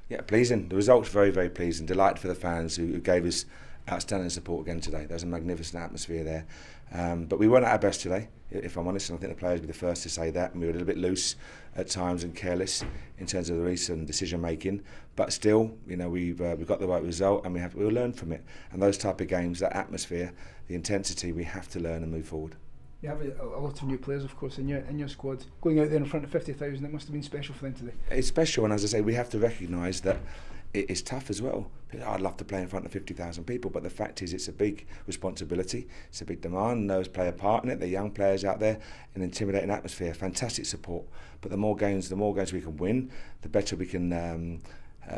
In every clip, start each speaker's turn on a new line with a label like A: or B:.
A: Yeah, pleasing. The result's very, very pleasing. Delighted for the fans who gave us outstanding support again today. There was a magnificent atmosphere there. But we weren't at our best today, if I'm honest, and I think the players will be the first to say that. And we were a little bit loose at times and careless in terms of the recent decision making. But still, you know, we've got the right result, and we'll learn from it. And those type of games, that atmosphere, the intensity, we have to learn and move forward.
B: You have a lot of new players, of course, in your squad. Going out there in front of 50,000, it must have been special for them today. It's
A: special, and as I say, we have to recognise that it's tough as well. I'd love to play in front of 50,000 people, but the fact is it's a big responsibility, it's a big demand, and those play a part in it. They're young players out there, an intimidating atmosphere, fantastic support. But the more games we can win, the better we can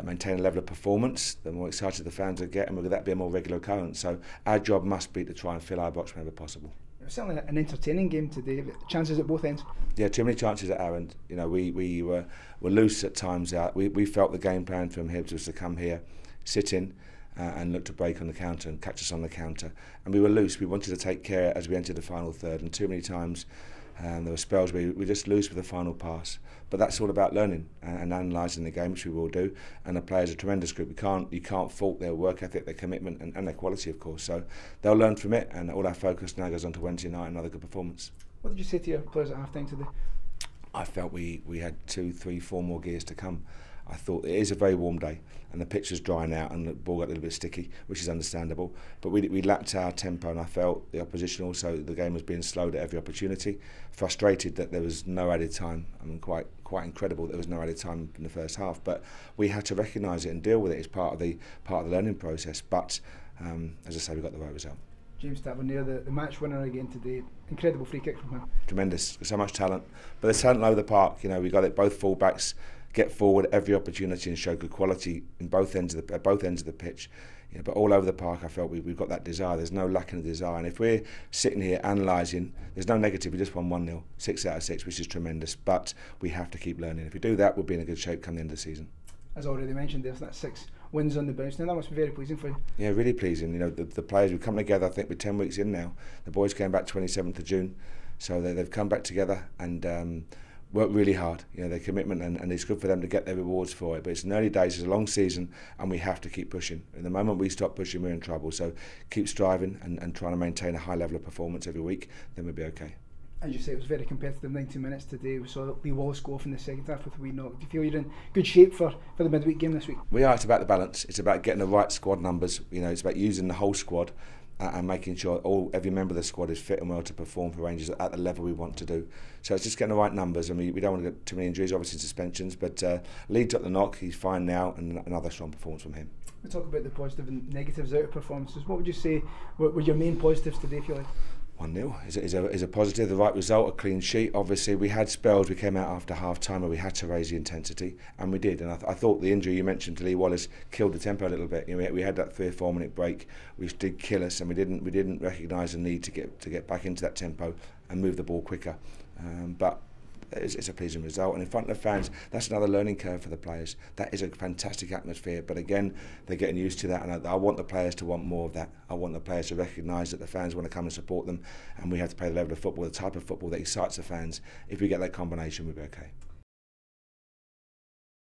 A: maintain a level of performance, the more excited the fans will get, and will that be a more regular occurrence. So our job must be to try and fill Ibrox whenever possible.
B: It was certainly an entertaining game today. Chances at both ends.
A: Yeah, too many chances at our end. You know, we were loose at times out. We felt the game plan from Hibs was to come here, sit in, and look to break on the counter and catch us on the counter. And we were loose. We wanted to take care as we entered the final third, and too many times there were spells where we just lose with the final pass. But that's all about learning and analysing the game, which we will do. And the players are a tremendous group. You can't fault their work ethic, their commitment, and their quality, of course. So they'll learn from it, and all our focus now goes on to Wednesday night, another good performance.
B: What did you say to your players at half-time today?
A: I felt we had 2, 3, 4 more gears to come. I thought it is a very warm day and the pitch was drying out and the ball got a little bit sticky, which is understandable. But we lacked our tempo, and I felt the opposition also, the game was being slowed at every opportunity. Frustrated that there was no added time. I mean, quite incredible that there was no added time in the first half. But we had to recognise it and deal with it as part of the learning process. But as I say, we got the right result.
B: James Tavernier, the match winner again today. Incredible free kick from him.
A: Tremendous. So much talent. But there's talent all over the park. You know, we got it. Both full-backs get forward every opportunity and show good quality in both ends of the pitch. You know, but all over the park, I felt we've got that desire. There's no lack in the desire. And if we're sitting here analysing, there's no negative. We just won 1-0, 6 out of 6, which is tremendous. But we have to keep learning. If we do that, we'll be in a good shape come the end of the season.
B: As already mentioned, there's that 6 wins on the bounce. Now that must be very pleasing for you.
A: Yeah, really pleasing. You know, the players, we've come together, I think we're 10 weeks in now. The boys came back 27th of June. So they've come back together and worked really hard. You know, their commitment, and it's good for them to get their rewards for it. But it's an early days, it's a long season, and we have to keep pushing. And the moment we stop pushing, we're in trouble. So keep striving and trying to maintain a high level of performance every week, then we'll be okay.
B: As you say, it was very competitive 90 minutes today. We saw Lee Wallace go off in the second half with a wee knock. Do you feel you're in good shape for the midweek game this week?
A: We are. It's about the balance. It's about getting the right squad numbers. You know, it's about using the whole squad and making sure every member of the squad is fit and well to perform for Rangers at the level we want to do. So it's just getting the right numbers. I mean, we don't want to get too many injuries, obviously suspensions, but Lee took the knock, he's fine now, and another strong performance from him.
B: We talk about the positive and negatives out of performances. What would you say were your main positives today, if you like?
A: 1-0 is a positive, the right result, a clean sheet. Obviously, we had spells, we came out after half-time where we had to raise the intensity, and we did. And I thought the injury you mentioned to Lee Wallace killed the tempo a little bit. You know, we had that 3 or 4 minute break, which did kill us, and we didn't recognise the need to get back into that tempo and move the ball quicker. But it's a pleasing result, and in front of the fans, that's another learning curve for the players. That is a fantastic atmosphere, but again, they're getting used to that, and I want the players to want more of that. I want the players to recognise that the fans want to come and support them, and we have to play the level of football, the type of football that excites the fans. If we get that combination, we'll be okay.